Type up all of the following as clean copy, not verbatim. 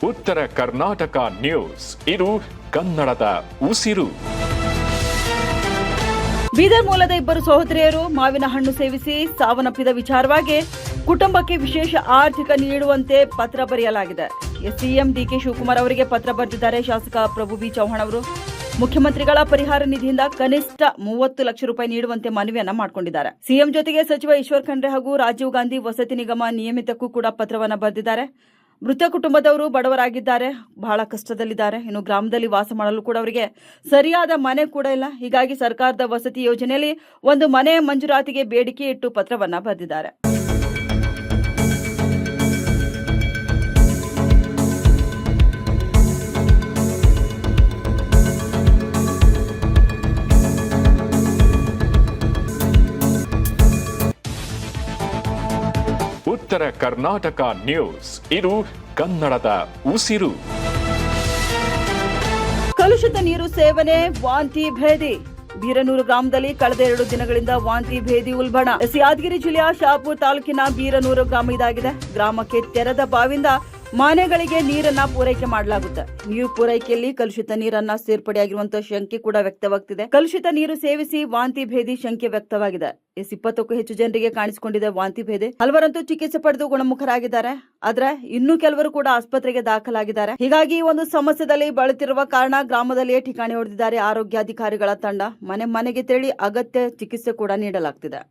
ಉತ್ತರ ಕರ್ನಾಟಕ ನ್ಯೂಸ್, ಇದು ಕನ್ನಡದ ಉಸಿರು. ಬೀದರ್ ಮೂಲದ ಇಬ್ಬರು ಸಹೋದರಿಯರು ಮಾವಿನ ಹಣ್ಣು ಸೇವಿಸಿ ಸಾವನ್ನಪ್ಪಿದ ವಿಚಾರವಾಗಿ ಕುಟುಂಬಕ್ಕೆ ವಿಶೇಷ ಆರ್ಥಿಕ ನೀಡುವಂತೆ ಪತ್ರ ಬರೆಯಲಾಗಿದೆ. ಸಿಎಂ ಡಿಕೆ ಶಿವಕುಮಾರ್ ಅವರಿಗೆ ಪತ್ರ ಬರೆದಿದ್ದಾರೆ ಶಾಸಕ ಪ್ರಭು ಬಿ ಚೌಹಾಣ್ ಅವರು. ಮುಖ್ಯಮಂತ್ರಿಗಳ ಪರಿಹಾರ ನಿಧಿಯಿಂದ ಕನಿಷ್ಠ 30 ಲಕ್ಷ ರೂಪಾಯಿ ನೀಡುವಂತೆ ಮನವಿಯನ್ನ ಮಾಡಿಕೊಂಡಿದ್ದಾರೆ. ಸಿಎಂ ಜೊತೆಗೆ ಸಚಿವ ಈಶ್ವರ್ ಖಂಡ್ರೆ ಹಾಗೂ ರಾಜೀವ್ ಗಾಂಧಿ ವಸತಿ ನಿಗಮ ನಿಯಮಿತಕ್ಕೂ ಕೂಡ ಪತ್ರವನ್ನ ಬರೆದಿದ್ದಾರೆ. ಮೃತ ಕುಟುಂಬದವರು ಬಡವರಾಗಿದ್ದಾರೆ, ಬಹಳ ಕಷ್ಟದಲ್ಲಿದ್ದಾರೆ. ಇನ್ನು ಗ್ರಾಮದಲ್ಲಿ ವಾಸ ಮಾಡಲು ಕೂಡ ಅವರಿಗೆ ಸರಿಯಾದ ಮನೆ ಕೂಡ ಇಲ್ಲ. ಹೀಗಾಗಿ ಸರ್ಕಾರದ ವಸತಿ ಯೋಜನೆಯಲ್ಲಿ ಒಂದು ಮನೆ ಮಂಜೂರಾತಿಗೆ ಬೇಡಿಕೆ ಇಟ್ಟು ಪತ್ರವನ್ನ ಬರೆದಿದ್ದಾರೆ. ಉತ್ತರ ಕರ್ನಾಟಕ ನ್ಯೂಸ್, ಇದು ಕನ್ನಡದ ಉಸಿರು. ಕಲುಷಿತ ನೀರು ಸೇವನೆ, ವಾಂತಿ ಭೇದಿ. ಬೀರನೂರು ಗ್ರಾಮದಲ್ಲಿ ಕಳೆದ 2 ದಿನಗಳಿಂದ ವಾಂತಿ ಭೇದಿ ಉಲ್ಬಣ. ಯಾದಗಿರಿ ಜಿಲ್ಲೆಯ ಶಾಪುರ್ ತಾಲೂಕಿನ ಬೀರನೂರು ಗ್ರಾಮ ಇದಾಗಿದೆ. ಗ್ರಾಮಕ್ಕೆ ತೆರೆದ ಬಾವಿಯಿಂದ ಮನೆಗಳಿಗೆ ನೀರನ್ನ ಪೂರೈಕೆ ಮಾಡಲಾಗುತ್ತೆ. ನೀರು ಪೂರೈಕೆಯಲ್ಲಿ ಕಲುಷಿತ ನೀರನ್ನ ಸೇರ್ಪಡೆಯಾಗಿರುವಂತಹ ಶಂಕೆ ಕೂಡ ವ್ಯಕ್ತವಾಗ್ತಿದೆ. ಕಲುಷಿತ ನೀರು ಸೇವಿಸಿ ವಾಂತಿ ಭೇದಿ ಶಂಕೆ ವ್ಯಕ್ತವಾಗಿದೆ. 20ಕ್ಕೂ ಹೆಚ್ಚು ಜನರಿಗೆ ಕಾಣಿಸಿಕೊಂಡಿದೆ ವಾಂತಿ ಭೇದಿ. ಹಲವರಂತೂ ಚಿಕಿತ್ಸೆ ಪಡೆದು ಗುಣಮುಖರಾಗಿದ್ದಾರೆ. ಆದ್ರೆ ಇನ್ನೂ ಕೆಲವರು ಕೂಡ ಆಸ್ಪತ್ರೆಗೆ ದಾಖಲಾಗಿದ್ದಾರೆ. ಹೀಗಾಗಿ ಈ ಒಂದು ಸಮಸ್ಯೆದಲ್ಲಿ ಬಳಲುತ್ತಿರುವ ಕಾರಣ ಗ್ರಾಮದಲ್ಲಿಯೇ ಠಿಕಾಣಿ ಹೊಡೆದಿದ್ದಾರೆ ಆರೋಗ್ಯಾಧಿಕಾರಿಗಳ ತಂಡ. ಮನೆ ಮನೆಗೆ ತೆರಳಿ ಅಗತ್ಯ ಚಿಕಿತ್ಸೆ ಕೂಡ ನೀಡಲಾಗ್ತಿದೆ.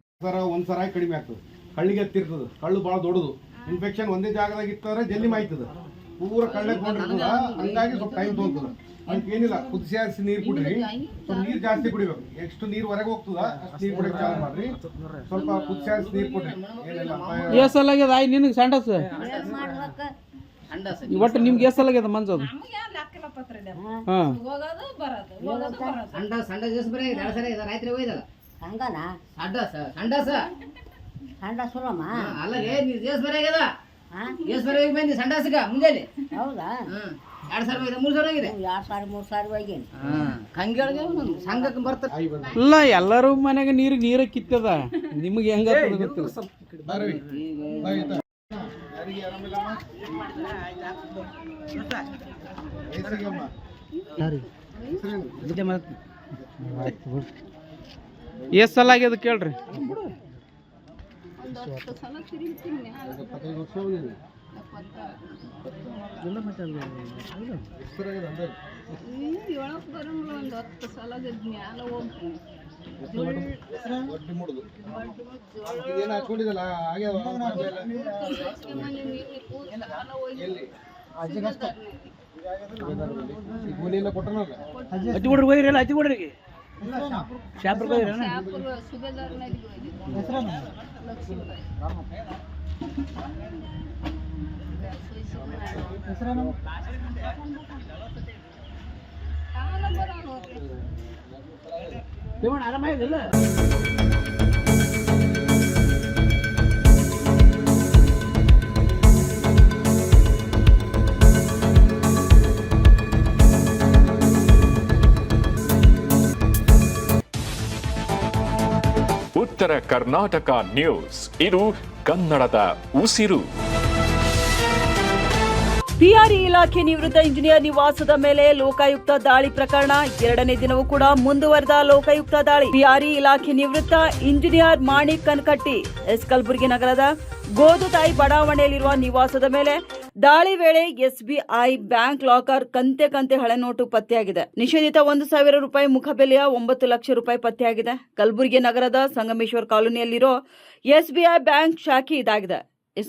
ಒಂದ್ಸರ ಕಡಿಮೆ ಆಗ್ತದೆ, ಕಳ್ಳಿಗೆ ಎತ್ತಿರ್ತದೆ, ಕಳ್ಳು ಬಹಳ ದೊಡ್ಡದು. ಇನ್ಫೆಕ್ಷನ್ ಒಂದೇ ಜಾಗದಾಗ ಇತ್ತಂದ್ರೆ ಜಲ್ದಿ ಮಾಯ್ತದ, ಪೂರ ಕಳ್ಳಕ್ಕೆ ಕೊಂಡಿರ್ತದ. ಹಂಗಾಗಿ ಸ್ವಲ್ಪ ಟೈಮ್ ತೊಗೊತದ. ಅದಕ್ಕೆ ಏನಿಲ್ಲ, ಕುದಿಸಿ ಹಾರಿಸಿ ನೀರು ಕುಡ್ರಿ. ಸ್ವಲ್ಪ ನೀರು ಜಾಸ್ತಿ ಕುಡಿಬೇಕು. ಎಷ್ಟು ನೀರು ಹೊರಗೆ ಹೋಗ್ತದ ಅಷ್ಟು ನೀರು ಕುಡಿಯಕ್ಕೆ ಚಾಲು ಮಾಡ್ರಿ. ಸ್ವಲ್ಪ ಕುದಿಸಿ ಹಾರಿಸಿ ನೀರು ಕೊಡ್ರಿ. ಏಸಲಾಗ್ಯದ ನಿನಗೆ ಸಂಡಸ್ ಒಟ್ಟು ನಿಮ್ಗೆ ಏಸಲಾಗ್ಯದ ಮಂಜದು? ಇಲ್ಲ, ಎಲ್ಲರೂ ಮನೆಗೆ ನೀರ ಕಿತ್ತದ. ನಿಮ್ಗೆ ಹೆಂಗ ಎಷ್ಟ್ ಸಲ ಆಗ್ಯದ ಕೇಳ್ರಿ. ಅಜ್ಜಿ ಕೊಡ್ರಿ ಹೋಗಿರಲ್ಲ, ಅಜ್ಜಿ ಕೊಡ್ರಿ ಶಾಪುರ್ ಆರಾಮಾಗಿಲ್ಲ. ಉತ್ತರ ಕರ್ನಾಟಕ ನ್ಯೂಸ್, ಇದು ಕನ್ನಡದ ಉಸಿರು. ಪಿಆರ್ಇ ಇಲಾಖೆ ನಿವೃತ್ತ ಇಂಜಿನಿಯರ್ ನಿವಾಸದ ಮೇಲೆ ಲೋಕಾಯುಕ್ತ ದಾಳಿ ಪ್ರಕರಣ 2ನೇ ದಿನವೂ ಕೂಡ ಮುಂದುವರೆದ ಲೋಕಾಯುಕ್ತ ದಾಳಿ. ಪಿಆರ್ಇ ಇಲಾಖೆ ನಿವೃತ್ತ ಇಂಜಿನಿಯರ್ ಮಾಣಿಕ್ ಕನಕಟ್ಟಿ ಕಲಬುರಗಿ ನಗರದ ಗೋದುತಾಯಿ ಬಡಾವಣೆಯಲ್ಲಿರುವ ನಿವಾಸದ ಮೇಲೆ ದಾಳಿ ವೇಳೆ ಎಸ್ಬಿಐ ಬ್ಯಾಂಕ್ ಲಾಕರ್ ಕಂತೆ ಹಳೆ ನೋಟು ಪತ್ತೆಯಾಗಿದೆ. ನಿಷೇಧಿತ 1,000 ರೂಪಾಯಿ ಮುಖಬೆಲೆಯ 9 ಲಕ್ಷ ರೂಪಾಯಿ ಪತ್ತೆಯಾಗಿದೆ. ಕಲಬುರಗಿ ನಗರದ ಸಂಗಮೇಶ್ವರ್ ಕಾಲೋನಿಯಲ್ಲಿರೋ ಎಸ್ಬಿಐ ಬ್ಯಾಂಕ್ ಶಾಖೆ ಇದಾಗಿದೆ.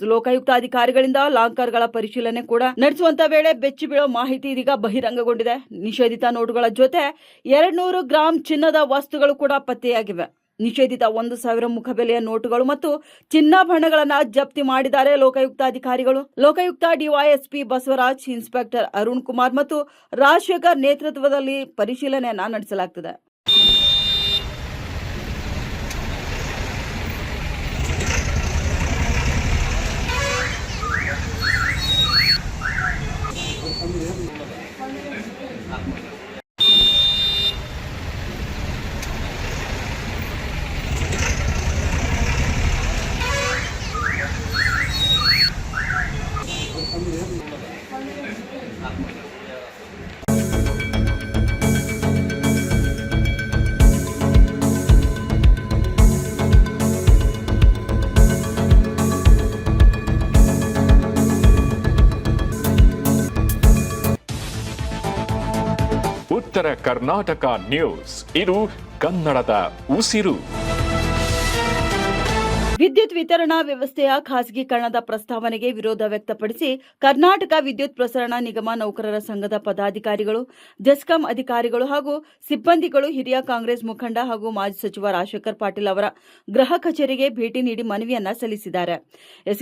ಲೋಕಾಯುಕ್ತ ಅಧಿಕಾರಿಗಳಿಂದ ಲಾಕರ್ಗಳ ಪರಿಶೀಲನೆ ಕೂಡ ನಡೆಸುವಂತ ವೇಳೆ ಬೆಚ್ಚಿ ಬೀಳೋ ಮಾಹಿತಿ ಇದೀಗ ಬಹಿರಂಗಗೊಂಡಿದೆ. ನಿಷೇಧಿತ ನೋಟುಗಳ ಜೊತೆ 200 ಗ್ರಾಂ ಚಿನ್ನದ ವಸ್ತುಗಳು ಕೂಡ ಪತ್ತೆಯಾಗಿವೆ. ನಿಷೇಧಿತ 1,000 ಮುಖಬೆಲೆಯ ನೋಟುಗಳು ಮತ್ತು ಚಿನ್ನಾಭರಣಗಳನ್ನ ಜಪ್ತಿ ಮಾಡಿದ್ದಾರೆ ಲೋಕಾಯುಕ್ತ ಅಧಿಕಾರಿಗಳು. ಲೋಕಾಯುಕ್ತ ಡಿವೈಎಸ್ಪಿ ಬಸವರಾಜ್, ಇನ್ಸ್ಪೆಕ್ಟರ್ ಅರುಣ್ ಕುಮಾರ್ ಮತ್ತು ರಾಜಶೇಖರ್ ನೇತೃತ್ವದಲ್ಲಿ ಪರಿಶೀಲನೆಯನ್ನ ನಡೆಸಲಾಗುತ್ತದೆ. ಉತ್ತರ ಕರ್ನಾಟಕ ನ್ಯೂಸ್, ಇದು ಕನ್ನಡದ ಉಸಿರು. ವಿದ್ಯುತ್ ವಿತರಣಾ ವ್ಯವಸ್ಥೆಯ ಖಾಸಗೀಕರಣದ ಪ್ರಸ್ತಾವನೆಗೆ ವಿರೋಧ ವ್ಯಕ್ತಪಡಿಸಿ ಕರ್ನಾಟಕ ವಿದ್ಯುತ್ ಪ್ರಸರಣ ನಿಗಮ ನೌಕರರ ಸಂಘದ ಪದಾಧಿಕಾರಿಗಳು, ಜೆಸ್ಕಾಂ ಅಧಿಕಾರಿಗಳು ಹಾಗೂ ಸಿಬ್ಬಂದಿಗಳು ಹಿರಿಯ ಕಾಂಗ್ರೆಸ್ ಮುಖಂಡ ಹಾಗೂ ಮಾಜಿ ಸಚಿವ ರಾಜಶೇಖರ್ ಪಾಟೀಲ್ ಅವರ ಗೃಹ ಕಚೇರಿಗೆ ಭೇಟಿ ನೀಡಿ ಮನವಿಯನ್ನ ಸಲ್ಲಿಸಿದ್ದಾರೆ.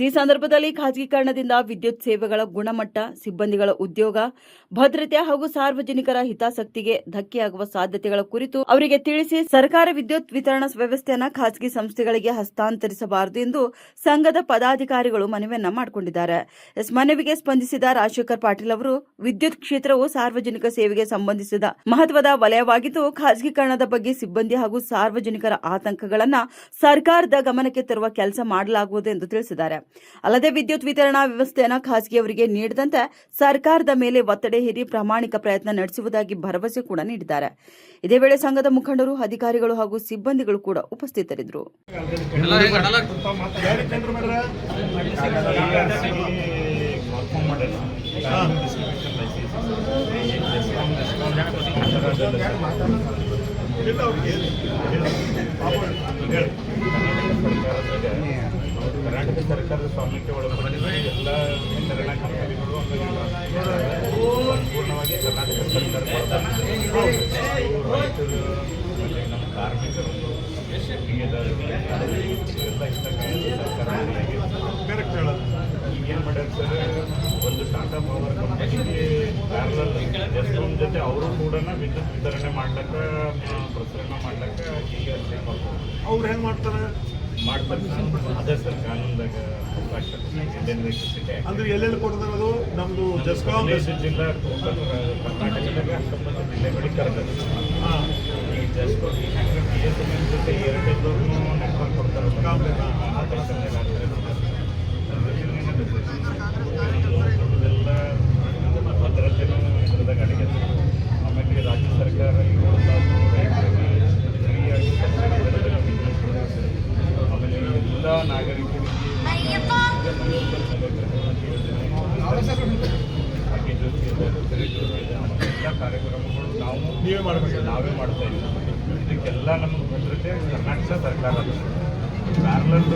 ಈ ಸಂದರ್ಭದಲ್ಲಿ ಖಾಸಗೀಕರಣದಿಂದ ವಿದ್ಯುತ್ ಸೇವೆಗಳ ಗುಣಮಟ್ಟ, ಸಿಬ್ಬಂದಿಗಳ ಉದ್ಯೋಗ ಭದ್ರತೆ ಹಾಗೂ ಸಾರ್ವಜನಿಕರ ಹಿತಾಸಕ್ತಿಗೆ ಧಕ್ಕೆಯಾಗುವ ಸಾಧ್ಯತೆಗಳ ಕುರಿತು ಅವರಿಗೆ ತಿಳಿಸಿ ಸರ್ಕಾರ ವಿದ್ಯುತ್ ವಿತರಣಾ ವ್ಯವಸ್ಥೆಯನ್ನು ಖಾಸಗಿ ಸಂಸ್ಥೆಗಳಿಗೆ ಹಸ್ತಾಂತರಿಸಬಾರದು ಎಂದು ಸಂಘದ ಪದಾಧಿಕಾರಿಗಳು ಮನವಿಯನ್ನ ಮಾಡಿಕೊಂಡಿದ್ದಾರೆ. ಮನವಿಗೆ ಸ್ಪಂದಿಸಿದ ರಾಜಶೇಖರ್ ಪಾಟೀಲ್ ಅವರು, ವಿದ್ಯುತ್ ಕ್ಷೇತ್ರವು ಸಾರ್ವಜನಿಕ ಸೇವೆಗೆ ಸಂಬಂಧಿಸಿದ ಮಹತ್ವದ ವಲಯವಾಗಿದ್ದು, ಖಾಸಗೀಕರಣದ ಬಗ್ಗೆ ಸಿಬ್ಬಂದಿ ಹಾಗೂ ಸಾರ್ವಜನಿಕರ ಆತಂಕಗಳನ್ನು ಸರ್ಕಾರದ ಗಮನಕ್ಕೆ ತರುವ ಕೆಲಸ ಮಾಡಲಾಗುವುದು ಎಂದು ತಿಳಿಸಿದ್ದಾರೆ. ಅಲ್ಲದೆ ವಿದ್ಯುತ್ ವಿತರಣಾ ವ್ಯವಸ್ಥೆಯನ್ನು ಖಾಸಗಿಯವರಿಗೆ ನೀಡದಂತೆ ಸರ್ಕಾರದ ಮೇಲೆ ಒತ್ತಡ ಹೇರಿ ಪ್ರಾಮಾಣಿಕ ಪ್ರಯತ್ನ ನಡೆಸುವುದಾಗಿ ಭರವಸೆ ಕೂಡ ನೀಡಿದ್ದಾರೆ. ಇದೇ ವೇಳೆ ಸಂಘದ ಮುಖಂಡರು, ಅಧಿಕಾರಿಗಳು ಹಾಗೂ ಸಿಬ್ಬಂದಿಗಳು ಕೂಡ ಉಪಸ್ಥಿತರಿದ್ದರು. ಕರ್ನಾಟಕ ಸರ್ಕಾರದ ಸ್ವಾಮ್ಯಕ್ಕೆ ಒಳಪಟ್ಟಿರುವ ಎಲ್ಲ ವಿತರಣಾ ಕಂಪನಿಗಳು ಸಂಪೂರ್ಣವಾಗಿ ಕರ್ನಾಟಕ ಸರ್ಕಾರ ರೈತರು ಮತ್ತು ನಮ್ಮ ಕಾರ್ಮಿಕರು ಎಲ್ಲ ಇಷ್ಟ ಸರ್ಕಾರ ಕರೆಕ್ಟ್ ಹೇಳೋದು. ಈಗೇನು ಮಾಡ್ಯಾರ ಸರ್, ಒಂದು ಟಾಟಾ ಪವರ್ ಕಂಪನಿಗೆ ಪ್ಯಾರಲಲ್ ಜೆಸ್ಕಾಂ ಜೊತೆ ಅವರು ಕೂಡ ವಿದ್ಯುತ್ ವಿತರಣೆ ಮಾಡ್ಲಿಕ್ಕೆ ಪ್ರಸರಣ ಮಾಡ್ಲಿಕ್ಕೆ ಈಗ ಅವ್ರು ಹೆಂಗೆ ಮಾಡ್ತಾರೆ ಅದೇ ಸರ್ ಕಾನೂನ್ದಾಗ ಅವಕಾಶ ಅಂದ್ರೆ ಎಲ್ಲೆಲ್ಲಿ ಕೊಡ್ತಾರೆ. ಅದು ನಮ್ಮದು ಜೆಸ್ಕಾಂ ಜಿಲ್ಲಾ ಕರ್ನಾಟಕದಾಗ 19 ಜಿಲ್ಲೆಗಳಿಗೆ ಕರೆದ ಈ ಜೆಸ್ಕಾಂ BSNL ಜೊತೆ ಎರಡೇದವ್ರು ನೆಟ್ವರ್ಕ್ ಕೊಡ್ತಾರೆ. ಎಲ್ಲ ಭದ್ರತೆನೂ ಇದ್ರದಾಗ ಅಡಿಗೆ. ಆಮೇಲೆ ರಾಜ್ಯ ಸರ್ಕಾರ ಫ್ರೀಯಾಗಿ ಸಬ್ಸಿಡಿ ದರದಲ್ಲಿ ಆಮೇಲೆ ಎಲ್ಲ ನಾಗರಿಕರಿಗೆ ಎಲ್ಲ ಕಾರ್ಯಕ್ರಮಗಳು ನಾವೇ ಮಾಡ್ತಾ ಇದ್ದೀವಿ. ಇದಕ್ಕೆಲ್ಲ ನಮ್ಮ ಭದ್ರತೆ ಕರ್ನಾಟಕ ಸರ್ಕಾರ ಪ್ಯಾರಲಲ್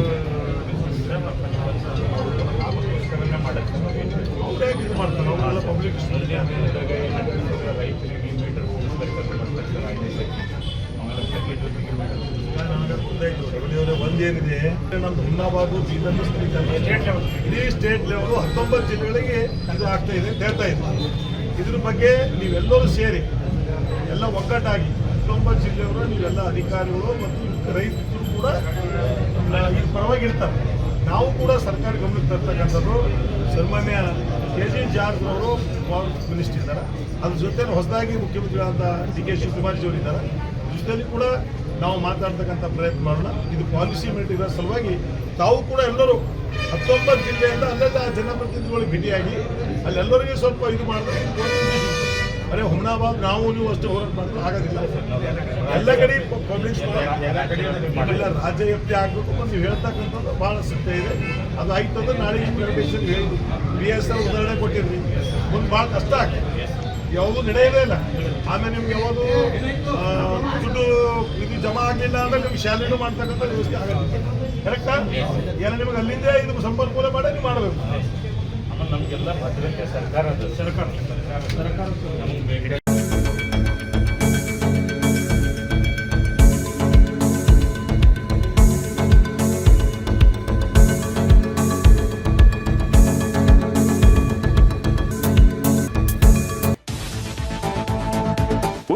ಅದಕ್ಕೋಸ್ಕರನೇ ಮಾಡುತ್ತೆ. ಅವರೇ ಇದು ಮಾಡ್ತಾರೆ. ಅವರೆಲ್ಲ ಪಬ್ಲಿಕ್ ರೈತರಿಗೆ ಮೀಟರ್ ಬರ್ತಾರೆ. ಆಮೇಲೆ ಒಂದೇನಿದೆ, ನಮ್ದು ಹುಮ್ನಾಬಾದು, ಬೀದರ್ ಇಡೀ ಸ್ಟೇಟ್ ಲೆವೆಲ್ 19 ಜಿಲ್ಲೆಗಳಿಗೆ ಇದು ಆಗ್ತಾ ಇದೆ ಅಂತ ಹೇಳ್ತಾ ಇದೆ. ಇದ್ರ ಬಗ್ಗೆ ನೀವೆಲ್ಲರೂ ಸೇರಿ ಎಲ್ಲ ಒಗ್ಗಟ್ಟಾಗಿ 19 ಜಿಲ್ಲೆಯವರು ನೀವೆಲ್ಲ ಅಧಿಕಾರಿಗಳು ಮತ್ತು ರೈತರು ಕೂಡ ಈ ಪರವಾಗಿರ್ತಾರೆ. ನಾವು ಕೂಡ ಸರ್ಕಾರ ಗಮನಕ್ಕೆ ತರ್ತಕ್ಕಂಥದ್ದು, ಸನ್ಮಾನ್ಯ KG ಜಾರ್ಜ್ ಅವರು ಫಾರೆಸ್ಟ್ ಮಿನಿಸ್ಟರ್ ಇದ್ದಾರೆ, ಅದ್ರ ಜೊತೆ ಹೊಸದಾಗಿ ಮುಖ್ಯಮಂತ್ರಿಗಳಾದ DK ಶಿವಕುಮಾರ್ಜಿ ಅವರು ಇದ್ದಾರೆ. ಜೊತೆಲಿ ಕೂಡ ನಾವು ಮಾತಾಡ್ತಕ್ಕಂಥ ಪ್ರಯತ್ನ ಮಾಡೋಣ. ಇದು ಪಾಲಿಸಿ ಮೇಟ್ ಇರೋ ಸಲುವಾಗಿ ತಾವು ಕೂಡ ಎಲ್ಲರೂ 19 ಜಿಲ್ಲೆಯಿಂದ ಅಲ್ಲೆಲ್ಲ ಜನಪ್ರತಿನಿಧಿಗಳಿಗೆ ಭೇಟಿಯಾಗಿ ಅಲ್ಲೆಲ್ಲರಿಗೂ ಸ್ವಲ್ಪ ಇದು ಮಾಡಿದ್ರೆ ಅರೆ ಹುಮ್ನಾಬಾದ್ ನಾವು ನೀವು ಅಷ್ಟೇ ಹೋರಾಟ ಮಾಡಿದ್ರೆ ಆಗೋದಿಲ್ಲ. ಎಲ್ಲ ಕಡೆ ಪಬ್ಲಿಕ್ ಎಲ್ಲ ರಾಜ್ಯ ವ್ಯಾಪ್ತಿ ಆಗಬೇಕು ಅಂತ ನೀವು ಹೇಳ್ತಕ್ಕಂಥದ್ದು ಭಾಳ ಸತ್ಯ ಇದೆ. ಅದು ಆಯ್ತು ಅಂದ್ರೆ ನಾಳೆ ಇಂಪ್ಲಿಮೆಂಟೇಷನ್ ಹೇಳಿದ್ವಿ. BSNL ಉದಾಹರಣೆ ಕೊಟ್ಟಿದ್ವಿ. ಒಂದು ಭಾಳ ಕಷ್ಟ ಆಗ್ತದೆ, ಯಾವುದು ನಡೆಯೋದೇ ಇಲ್ಲ. ಆಮೇಲೆ ನಿಮ್ಗೆ ಯಾವುದು ದುಡ್ಡು ಇದು ಜಮಾ ಆಗಲಿಲ್ಲ ಅಂದ್ರೆ ನಿಮ್ಗೆ ಸ್ಯಾಲರಿನೂ ಮಾಡ್ತಕ್ಕಂಥ ವ್ಯವಸ್ಥೆ ಆಗೋದಿಲ್ಲ. ಕರೆಕ್ಟಾ? ಎಲ್ಲ ನಿಮ್ಗೆ ಅಲ್ಲಿಂದ ಇದು ಸಂಪನ್ಮೂಲ ಮಾಡಿ ನೀವು ಮಾಡಬೇಕು. ಆಮೇಲೆ ನಮಗೆಲ್ಲ ಭದ್ರತೆ ಸರ್ಕಾರ ನಮಗೆ ಬೇಕು.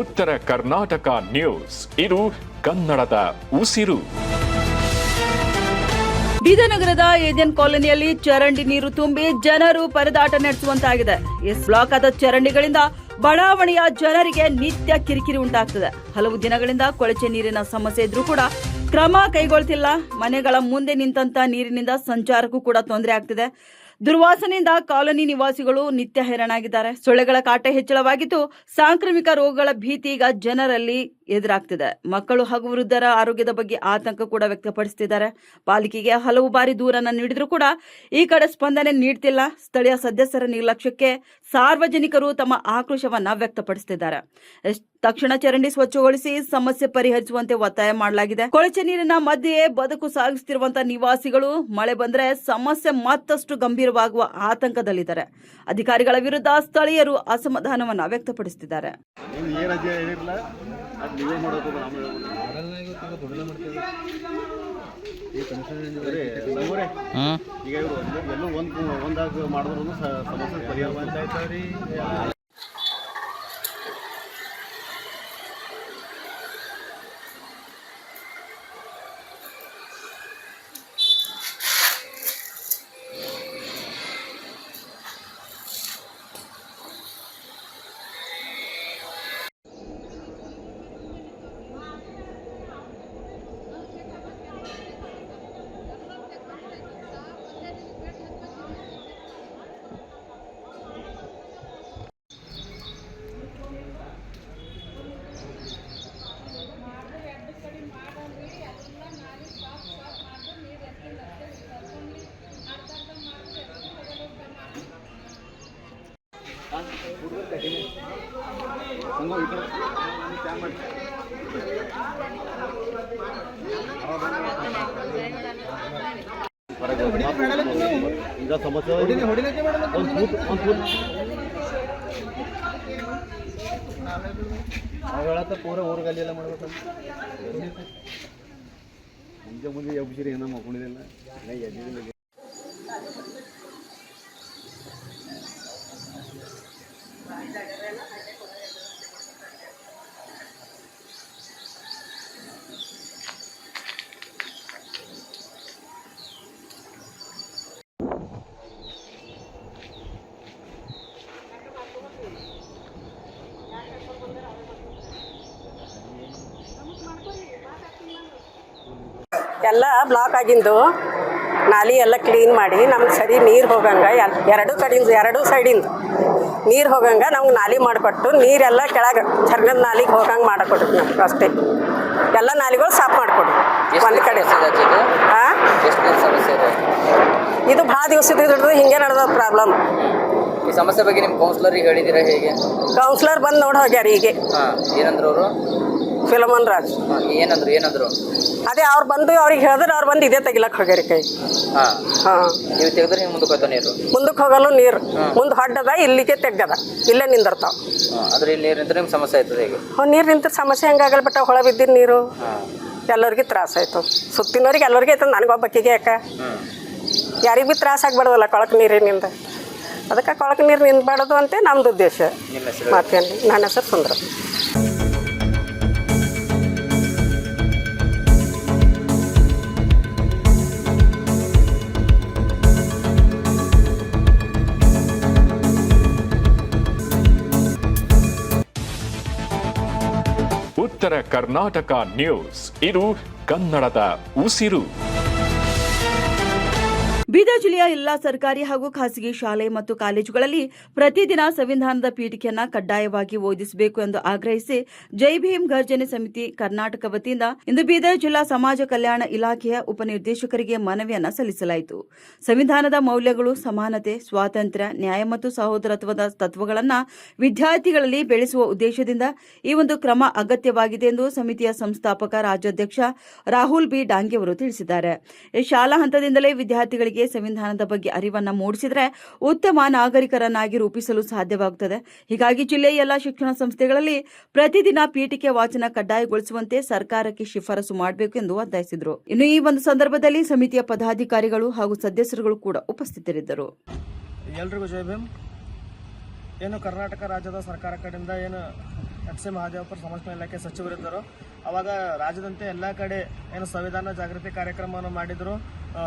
ಉತ್ತರ ಕರ್ನಾಟಕ ನ್ಯೂಸ್, ಇದು ಕನ್ನಡದ ಉಸಿರು. ಬೀದನಗರದ ಏಜೆನ್ ಕಾಲೋನಿಯಲ್ಲಿ ಚರಂಡಿ ನೀರು ತುಂಬಿ ಜನರು ಪರದಾಟ ನಡೆಸುವಂತಾಗಿದೆ. ಬ್ಲಾಕ್ ಆದ ಚರಂಡಿಗಳಿಂದ ಬಡಾವಣೆಯ ಜನರಿಗೆ ನಿತ್ಯ ಕಿರಿಕಿರಿ ಉಂಟಾಗ್ತದೆ. ಹಲವು ದಿನಗಳಿಂದ ಕೊಳಚೆ ನೀರಿನ ಸಮಸ್ಯೆ ಇದ್ರೂ ಕೂಡ ಕ್ರಮ ಕೈಗೊಳ್ತಿಲ್ಲ. ಮನೆಗಳ ಮುಂದೆ ನಿಂತ ನೀರಿನಿಂದ ಸಂಚಾರಕ್ಕೂ ಕೂಡ ತೊಂದರೆ ಆಗ್ತಿದೆ. ದುರ್ವಾಸನೆಯಿಂದ ಕಾಲೋನಿ ನಿವಾಸಿಗಳು ನಿತ್ಯ ಹೈರಾಣಾಗಿದ್ದಾರೆ. ಸೊಳ್ಳೆಗಳ ಕಾಟ ಹೆಚ್ಚಳವಾಗಿದ್ದು ಸಾಂಕ್ರಾಮಿಕ ರೋಗಗಳ ಭೀತಿ ಈಗ ಜನರಲ್ಲಿ ಎದುರಾಗ್ತಿದೆ. ಮಕ್ಕಳು ಹಾಗೂ ವೃದ್ಧರ ಆರೋಗ್ಯದ ಬಗ್ಗೆ ಆತಂಕ ಕೂಡ ವ್ಯಕ್ತಪಡಿಸುತ್ತಿದ್ದಾರೆ. ಪಾಲಿಕೆಗೆ ಹಲವು ಬಾರಿ ದೂರನ್ನು ನೀಡಿದರೂ ಕೂಡ ಈ ಕಡೆ ಸ್ಪಂದನೆ ನೀಡ್ತಿಲ್ಲ. ಸ್ಥಳೀಯ ಸದಸ್ಯರ ನಿರ್ಲಕ್ಷ್ಯಕ್ಕೆ ಸಾರ್ವಜನಿಕರು ತಮ್ಮ ಆಕ್ರೋಶವನ್ನ ವ್ಯಕ್ತಪಡಿಸುತ್ತಿದ್ದಾರೆ. ತಕ್ಷಣ ಚರಂಡಿ ಸ್ವಚ್ಛಗೊಳಿಸಿ ಸಮಸ್ಯೆ ಪರಿಹರಿಸುವಂತೆ ಒತ್ತಾಯ ಮಾಡಲಾಗಿದೆ. ಕೊಳಚೆ ನೀರಿನ ಮಧ್ಯೆ ಬದುಕು ಸಾಗಿಸುತ್ತಿರುವಂತಹ ನಿವಾಸಿಗಳು ಮಳೆ ಬಂದ್ರೆ ಸಮಸ್ಯೆ ಮತ್ತಷ್ಟು ಗಂಭೀರವಾಗುವ ಆತಂಕದಲ್ಲಿದ್ದಾರೆ. ಅಧಿಕಾರಿಗಳ ವಿರುದ್ಧ ಸ್ಥಳೀಯರು ಅಸಮಾಧಾನವನ್ನ ವ್ಯಕ್ತಪಡಿಸುತ್ತಿದ್ದಾರೆ. ಈಗ ಇವರು ಎಲ್ಲೂ ಒಂದಾಗ ಮಾಡಿದ್ರು ಸಮಸ್ಯೆ ಪರಿಹಾರ. ಈಗ ಸಮಸ್ಯೆ ಹೇಳತ್ತ ಪೂರ ಊರುಗಲ್ಲಿ ಎಲ್ಲ ಮಾಡ್ಬೇಕು. ಮುಂದೆ ಎಬ್ಬಿಸಿರಿ ಏನೋ ಮಕ್ಕೊಂಡಿದ್ದಿಲ್ಲ. ಎಲ್ಲ ಬ್ಲಾಕ್ ಆಗಿಂದು ನಾಲಿ ಎಲ್ಲ ಕ್ಲೀನ್ ಮಾಡಿ ನಮ್ಗೆ ಸರಿ ನೀರು ಹೋಗಂಗೆ ಎರಡು ಸೈಡಿಂದ ನೀರು ಹೋಗಂಗೆ ನಮ್ಗೆ ನಾಲಿ ಮಾಡಿಕೊಟ್ಟು ನೀರೆಲ್ಲ ಕೆಳಗೆ ಚರ್ಗದ ನಾಲಿಗೆ ಹೋಗಂಗೆ ಮಾಡಿಕೊಡ್ರಿ ನಮ್ಗೆ ಅಷ್ಟೇ. ಎಲ್ಲ ನಾಲಿಗಳು ಸಾಫ್ ಮಾಡಿಕೊಡ್ರಿ ಒಂದು ಕಡೆ. ಹಾಂ, ಇದು ಭಾಳ ದಿವಸದ ಹಿಡಿದು ಹಿಂಗೆ ನಡೆದ ಪ್ರಾಬ್ಲಮ್. ಈ ಸಮಸ್ಯೆ ಬಗ್ಗೆ ನಿಮ್ಮ ಕೌನ್ಸಿಲರಿಗೆ ಹೇಳಿದ್ದೀರಾ ಹೇಗೆ? ಕೌನ್ಸಿಲರ್ ಬಂದು ನೋಡಿ ಹೋಗ್ಯಾರ ಈಗ. ಏನಂದ್ರು ಅವರು? ಫಿಲಮನ್ ರಾಜ್ ಏನಂದ್ರು? ಅದೇ ಅವ್ರು ಬಂದು ಅವ್ರಿಗೆ ಹೇಳಿದ್ರೆ ಅವ್ರು ಬಂದು ಇದೇ ತೆಗಿಲಕ್ಕೆ ಹೋಗ್ಯಾರ ಕೈ. ಹಾಂ, ನೀವು ತೆಗೆದ್ರೆ ನೀವು ಮುಂದಕ್ಕೆ ಹೋಗ್ತಾನೆ ನೀರು? ಮುಂದಕ್ಕೆ ಹೋಗಲು ನೀರು ಮುಂದೆ ಹೊಡ್ಡದ, ಇಲ್ಲಿಗೆ ತೆಗ್ಗದ, ಇಲ್ಲೇ ನಿಂದಿರ್ತಾವ. ಅದ್ರ ಇಲ್ಲಿ ನೀರು ನಿಂತ್ರೆ ನಿಮ್ಗೆ ಸಮಸ್ಯೆ ಆಯ್ತದೆ ಹೇಗೆ? ನೀರು ನಿಂತ ಸಮಸ್ಯೆ ಹೆಂಗಾಗಲ್ಲ ಬಟ್ ಹೊಳ ಬಿದ್ದಿನ ನೀರು ಎಲ್ಲರಿಗೆ ತ್ರಾಸ ಆಯ್ತು. ಸುತ್ತಿನವ್ರಿಗೆ ಎಲ್ಲರಿಗೆ ಆಯ್ತು, ನನಗೊಬ್ಬಕ್ಕಿಗೆ ಯಾಕೆ ಯಾರಿಗೆ ಭೀ ತ್ರಾಸ ಆಗ್ಬಾರ್ದಲ್ಲ ಕೊಳಕು ನೀರಿನಿಂದ. ಅದಕ್ಕೆ ಕೊಳಕು ನೀರು ನಿಂದಬಾರ್ದು ಅಂತ ನಮ್ದು ಉದ್ದೇಶ. ಮತ್ತೇನು? ನನ್ನ ಹೆಸರು ಸುಂದರ. ಉತ್ತರ ಕರ್ನಾಟಕ ನ್ಯೂಸ್, ಇದು ಕನ್ನಡದ ಉಸಿರು. ಬೀದರ್ ಜಿಲ್ಲೆಯ ಎಲ್ಲಾ ಸರ್ಕಾರಿ ಹಾಗೂ ಖಾಸಗಿ ಶಾಲೆ ಮತ್ತು ಕಾಲೇಜುಗಳಲ್ಲಿ ಪ್ರತಿದಿನ ಸಂವಿಧಾನದ ಪೀಠಿಕೆಯನ್ನು ಕಡ್ಡಾಯವಾಗಿ ಓದಿಸಬೇಕು ಎಂದು ಆಗ್ರಹಿಸಿ ಜೈ ಭೀಮ್ ಗರ್ಜನೆ ಸಮಿತಿ ಕರ್ನಾಟಕ ವತಿಯಿಂದ ಇಂದು ಬೀದರ್ ಜಿಲ್ಲಾ ಸಮಾಜ ಕಲ್ಯಾಣ ಇಲಾಖೆಯ ಉಪನಿರ್ದೇಶಕರಿಗೆ ಮನವಿಯನ್ನು ಸಲ್ಲಿಸಲಾಯಿತು. ಸಂವಿಧಾನದ ಮೌಲ್ಯಗಳು, ಸಮಾನತೆ, ಸ್ವಾತಂತ್ರ್ಯ, ನ್ಯಾಯ ಮತ್ತು ಸಹೋದರತ್ವದ ತತ್ವಗಳನ್ನು ವಿದ್ಯಾರ್ಥಿಗಳಲ್ಲಿ ಬೆಳೆಸುವ ಉದ್ದೇಶದಿಂದ ಈ ಒಂದು ಕ್ರಮ ಅಗತ್ಯವಾಗಿದೆ ಎಂದು ಸಮಿತಿಯ ಸಂಸ್ಥಾಪಕ ರಾಜ್ಯಾಧ್ಯಕ್ಷ ರಾಹುಲ್ ಬಿ ಡಾಂಗೆ ಅವರು ತಿಳಿಸಿದ್ದಾರೆ. ಶಾಲಾ ಹಂತದಿಂದಲೇ ವಿದ್ಯಾರ್ಥಿಗಳಿಗೆ ಸಂವಿಧಾನದ ಬಗ್ಗೆ ಅರಿವನ್ನು ಮೂಡಿಸಿದರೆ ಉತ್ತಮ ನಾಗರಿಕರನ್ನಾಗಿ ರೂಪಿಸಲು ಸಾಧ್ಯವಾಗುತ್ತದೆ. ಹೀಗಾಗಿ ಜಿಲ್ಲೆಯ ಎಲ್ಲ ಶಿಕ್ಷಣ ಸಂಸ್ಥೆಗಳಲ್ಲಿ ಪ್ರತಿದಿನ ಪೀಠಿಕೆ ವಾಚನ ಕಡ್ಡಾಯಗೊಳಿಸುವಂತೆ ಸರ್ಕಾರಕ್ಕೆ ಶಿಫಾರಸು ಮಾಡಬೇಕು ಎಂದು ಒತ್ತಾಯಿಸಿದರು. ಇನ್ನು ಈ ಒಂದು ಸಂದರ್ಭದಲ್ಲಿ ಸಮಿತಿಯ ಪದಾಧಿಕಾರಿಗಳು ಹಾಗೂ ಸದಸ್ಯರುಗಳು ಕೂಡ ಉಪಸ್ಥಿತರಿದ್ದರು. ಎಲ್ರಿಗೂ ಜೈ ಭೀಮ್. ಏನು ಕರ್ನಾಟಕ ರಾಜ್ಯದ ಸರ್ಕಾರ ಕಡೆಯಿಂದ ಏನು ಎಚ್ ಮಹಾದೇವಪುರ ಸಮಾಜ ಕಲ್ಯಾಣ ಇಲಾಖೆ ಸಚಿವರಿದ್ದರು, ಅವಾಗ ರಾಜ್ಯದಂತೆ ಎಲ್ಲ ಕಡೆ ಏನು ಸಂವಿಧಾನ ಜಾಗೃತಿ ಕಾರ್ಯಕ್ರಮವನ್ನು ಮಾಡಿದರು.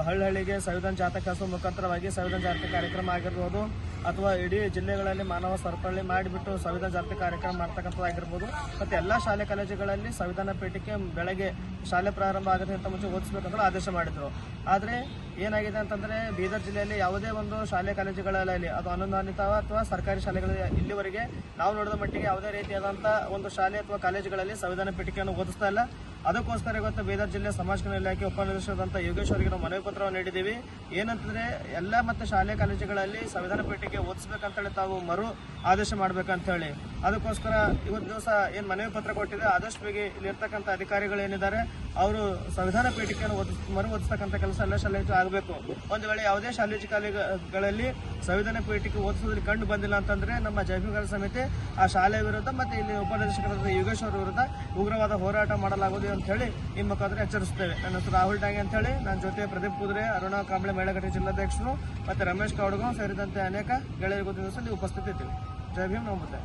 ಹಳ್ಳಿಗೆ ಸಂವಿಧಾನ ಜಾಥಾ ಕಳಿಸುವ ಮುಖಾಂತರವಾಗಿ ಸಂವಿಧಾನ ಜಾಗೃತಿ ಕಾರ್ಯಕ್ರಮ ಆಗಿರ್ಬೋದು, ಅಥವಾ ಇಡೀ ಜಿಲ್ಲೆಗಳಲ್ಲಿ ಮಾನವ ಸರಪಳಿ ಮಾಡಿಬಿಟ್ಟು ಸಂವಿಧಾನ ಜಾಗೃತಿ ಕಾರ್ಯಕ್ರಮ ಮಾಡ್ತಕ್ಕಂಥದ್ದಾಗಿರ್ಬೋದು. ಮತ್ತು ಎಲ್ಲ ಶಾಲೆ ಕಾಲೇಜುಗಳಲ್ಲಿ ಸಂವಿಧಾನ ಪೀಠಿಕೆ ಬೆಳಗ್ಗೆ ಶಾಲೆ ಪ್ರಾರಂಭ ಆಗೋದಕ್ಕಿಂತ ಮುಂಚೆ ಓದಿಸ್ಬೇಕಂತ ಆದೇಶ ಮಾಡಿದರು. ಆದರೆ ಏನಾಗಿದೆ ಅಂತಂದರೆ ಬೀದರ್ ಜಿಲ್ಲೆಯಲ್ಲಿ ಯಾವುದೇ ಒಂದು ಶಾಲೆ ಕಾಲೇಜುಗಳಲ್ಲಿ ಅದು ಅನುದಾನಿತ ಅಥವಾ ಸರ್ಕಾರಿ ಶಾಲೆಗಳಲ್ಲಿ ಇಲ್ಲಿವರೆಗೆ ನಾವು ನೋಡಿದ ಮಟ್ಟಿಗೆ ಯಾವುದೇ ರೀತಿಯಾದಂಥ ಒಂದು ಶಾಲೆ ಅಥವಾ ಕಾಲೇಜುಗಳಲ್ಲಿ ಸಂವಿಧಾನ ಪೀಠಿಕೆಯನ್ನು ಓದಿಸ್ತಾ ಇಲ್ಲ. ಅದಕ್ಕೋಸ್ಕರ ಇವತ್ತು ಬೀದರ್ ಜಿಲ್ಲೆ ಸಮಾಜ ಕಲ್ಯಾಣ ಇಲಾಖೆ ಉಪನಿರ್ದೇಶಕರಾದಂಥ ಯೋಗೇಶ್ ಅವರಿಗೆ ನಾವು ಮನವಿ ಪತ್ರವನ್ನು ನೀಡಿದ್ದೀವಿ. ಏನಂತಂದರೆ ಎಲ್ಲ ಮತ್ತು ಶಾಲೆ ಕಾಲೇಜುಗಳಲ್ಲಿ ಸಂವಿಧಾನ ಪೀಠಿಕೆ ಓದಿಸ್ಬೇಕಂತೇಳಿ ತಾವು ಮರು ಆದೇಶ ಮಾಡಬೇಕಂತೇಳಿ, ಅದಕ್ಕೋಸ್ಕರ ಇವತ್ತು ದಿವಸ ಏನು ಮನವಿ ಪತ್ರ ಕೊಟ್ಟಿದೆ, ಆದಷ್ಟು ಬೇಗ ಇಲ್ಲಿರ್ತಕ್ಕಂಥ ಅಧಿಕಾರಿಗಳು ಏನಿದ್ದಾರೆ ಅವರು ಸಂವಿಧಾನ ಪೀಠಿಕೆಯನ್ನು ಮರು ಓದಿಸ್ತಕ್ಕಂಥ ಕೆಲಸ ಎಲ್ಲ ಶಾಲೆಗಳು ಆಗಬೇಕು. ಒಂದು ವೇಳೆ ಯಾವುದೇ ಶಾಲೆ ಕಾಲೇಜುಗಳಲ್ಲಿ ಸಂವಿಧಾನ ಪೀಠಿಕೆ ಓದಿಸೋದ್ರಲ್ಲಿ ಕಂಡು ಬಂದಿಲ್ಲ ಅಂತಂದರೆ ನಮ್ಮ ಜೈವಿಕ ಸಮಿತಿ ಆ ಶಾಲೆ ವಿರುದ್ಧ ಮತ್ತು ಇಲ್ಲಿ ಉಪನಿರ್ದೇಶಕರಾದ ಯೋಗೇಶ್ ಅವರ ವಿರುದ್ಧ ಉಗ್ರವಾದ ಹೋರಾಟ ಮಾಡಲಾಗುವುದು ಅಂತ ಹೇಳಿ ಈ ಮುಖಾಂತರ ಎಚ್ಚರಿಸುತ್ತೇವೆ. ನನ್ನ ಹೆಸರು ರಾಹುಲ್ ಡಾಂಗೆ ಅಂತ ಹೇಳಿ, ನನ್ನ ಜೊತೆ ಪ್ರದೀಪ್ ಕುದುರೆ, ಅರುಣಾ ಕಾಂಬ್ಳೆ ಮೇಳಘಟ್ಟ ಜಿಲ್ಲಾಧ್ಯಕ್ಷರು ಮತ್ತು ರಮೇಶ್ ಕೌಡಗೋ ಸೇರಿದಂತೆ ಅನೇಕ ಗೆಳೆಯರಿಗೂ ದಿವಸದಲ್ಲಿ ಉಪಸ್ಥಿತಿ ಇದ್ದೀವಿ. ಜೈ ಭೀಮ್, ನಮಸ್ತೆ.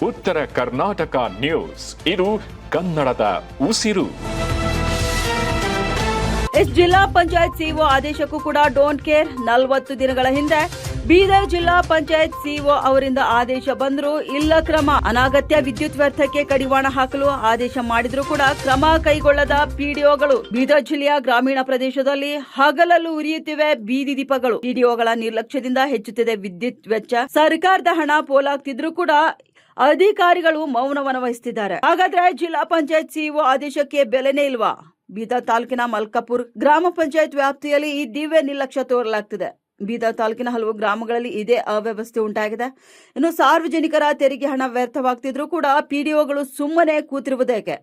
ಉತ್ತರ ಕರ್ನಾಟಕ ನ್ಯೂಸ್, ಇದು ಕನ್ನಡದ ಉಸಿರು. ಜಿಲ್ಲಾ ಪಂಚಾಯತ್ ಸಿಇಒ ಆದೇಶಕ್ಕೂ ಕೂಡ ಡೋಂಟ್ ಕೇರ್. 40 ದಿನಗಳ ಹಿಂದೆ ಬೀದರ್ ಜಿಲ್ಲಾ ಪಂಚಾಯತ್ ಸಿಇಒ ಅವರಿಂದ ಆದೇಶ ಬಂದರೂ ಇಲ್ಲ ಕ್ರಮ. ಅನಗತ್ಯ ವಿದ್ಯುತ್ ವ್ಯರ್ಥಕ್ಕೆ ಕಡಿವಾಣ ಹಾಕಲು ಆದೇಶ ಮಾಡಿದ್ರೂ ಕೂಡ ಕ್ರಮ ಕೈಗೊಳ್ಳದ ಪಿಡಿಒಗಳು. ಬೀದರ್ ಜಿಲ್ಲೆಯ ಗ್ರಾಮೀಣ ಪ್ರದೇಶದಲ್ಲಿ ಹಗಲಲ್ಲೂ ಉರಿಯುತ್ತಿವೆ ಬೀದಿ ದೀಪಗಳು. ಪಿಡಿಒಗಳ ನಿರ್ಲಕ್ಷ್ಯದಿಂದ ಹೆಚ್ಚುತ್ತಿದೆ ವಿದ್ಯುತ್ ವೆಚ್ಚ. ಸರ್ಕಾರದ ಹಣ ಪೋಲಾಗ್ತಿದ್ರೂ ಕೂಡ ಅಧಿಕಾರಿಗಳು ಮೌನವನ್ನು ವಹಿಸುತ್ತಿದ್ದಾರೆ. ಹಾಗಾದ್ರೆ ಜಿಲ್ಲಾ ಪಂಚಾಯತ್ ಸಿಇಒ ಆದೇಶಕ್ಕೆ ಬೆಲೆನೇ ಇಲ್ವಾ? ಬೀದರ್ ತಾಲೂಕಿನ ಮಲ್ಕಾಪುರ್ ಗ್ರಾಮ ಪಂಚಾಯತ್ ವ್ಯಾಪ್ತಿಯಲ್ಲಿ ಈ ದಿವ್ಯ ನಿರ್ಲಕ್ಷ್ಯ ತೋರಲಾಗ್ತಿದೆ. ಬೀದರ್ ತಾಲೂಕಿನ ಹಲವು ಗ್ರಾಮಗಳಲ್ಲಿ ಇದೇ ಅವ್ಯವಸ್ಥೆ ಉಂಟಾಗಿದೆ. ಇನ್ನು ಸಾರ್ವಜನಿಕರ ತೆರಿಗೆ ಹಣ ವ್ಯರ್ಥವಾಗ್ತಿದ್ರೂ ಕೂಡ ಪಿಡಿಒಗಳು ಸುಮ್ಮನೆ ಕೂತಿರುವುದೇಕೆ?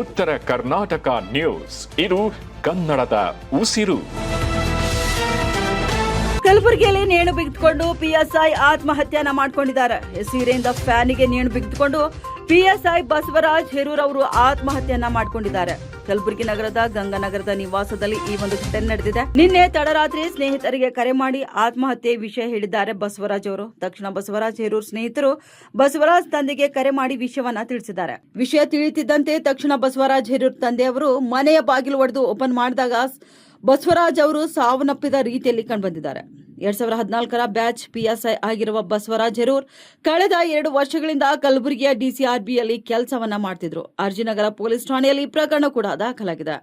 ಉತ್ತರ ಕರ್ನಾಟಕ ನ್ಯೂಸ್, ಇದು ಕನ್ನಡದ ಉಸಿರು. ಕಲಬುರಗಿಯಲ್ಲಿ ನೇಣು ಬಿಗಿದುಕೊಂಡು ಪಿಎಸ್ಐ ಆತ್ಮಹತ್ಯೆಯನ್ನ ಮಾಡಿಕೊಂಡಿದ್ದಾರೆ. ಸೀರೆಯಿಂದ ಫ್ಯಾನಿಗೆ ನೇಣು ಬಿಗಿದುಕೊಂಡು ಪಿಎಸ್ಐ ಬಸವರಾಜ್ ಹೆರೂರ್ ಅವರು ಆತ್ಮಹತ್ಯೆಯನ್ನ ಮಾಡಿಕೊಂಡಿದ್ದಾರೆ. ಕಲಬುರಗಿ ನಗರದ ಗಂಗಾನಗರದ ನಿವಾಸದಲ್ಲಿ ಈ ಒಂದು ಘಟನೆ ನಡೆದಿದೆ. ನಿನ್ನೆ ತಡರಾತ್ರಿ ಸ್ನೇಹಿತರಿಗೆ ಕರೆ ಮಾಡಿ ಆತ್ಮಹತ್ಯೆ ವಿಷಯ ಹೇಳಿದ್ದಾರೆ ಬಸವರಾಜ್ ಅವರು. ತಕ್ಷಣ ಬಸವರಾಜ್ ಹೆರೂರ್ ಸ್ನೇಹಿತರು ಬಸವರಾಜ್ ತಂದೆಗೆ ಕರೆ ಮಾಡಿ ವಿಷಯವನ್ನ ತಿಳಿಸಿದ್ದಾರೆ. ವಿಷಯ ತಿಳಿಯುತ್ತಿದ್ದಂತೆ ತಕ್ಷಣ ಬಸವರಾಜ್ ಹೆರೂರ್ ತಂದೆಯವರು ಮನೆಯ ಬಾಗಿಲು ಒಡೆದು ಓಪನ್ ಮಾಡಿದಾಗ ಬಸವರಾಜ್ ಅವರು ಸಾವನ್ನಪ್ಪಿದ ರೀತಿಯಲ್ಲಿ ಕಂಡುಬಂದಿದ್ದಾರೆ. 2014ರ ಬ್ಯಾಚ್ ಪಿಎಸ್ಐ ಆಗಿರುವ ಬಸವರಾಜ್ ಹೆರೂರ್ ಕಳೆದ 2 ವರ್ಷಗಳಿಂದ ಕಲಬುರಗಿಯ ಡಿಸಿಆರ್ಬಿಯಲ್ಲಿ ಕೆಲಸವನ್ನ ಮಾಡ್ತಿದ್ರು. ಆರ್ಜಿನಗರ ಪೊಲೀಸ್ ಠಾಣೆಯಲ್ಲಿ ಪ್ರಕರಣ ಕೂಡ ದಾಖಲಾಗಿದೆ.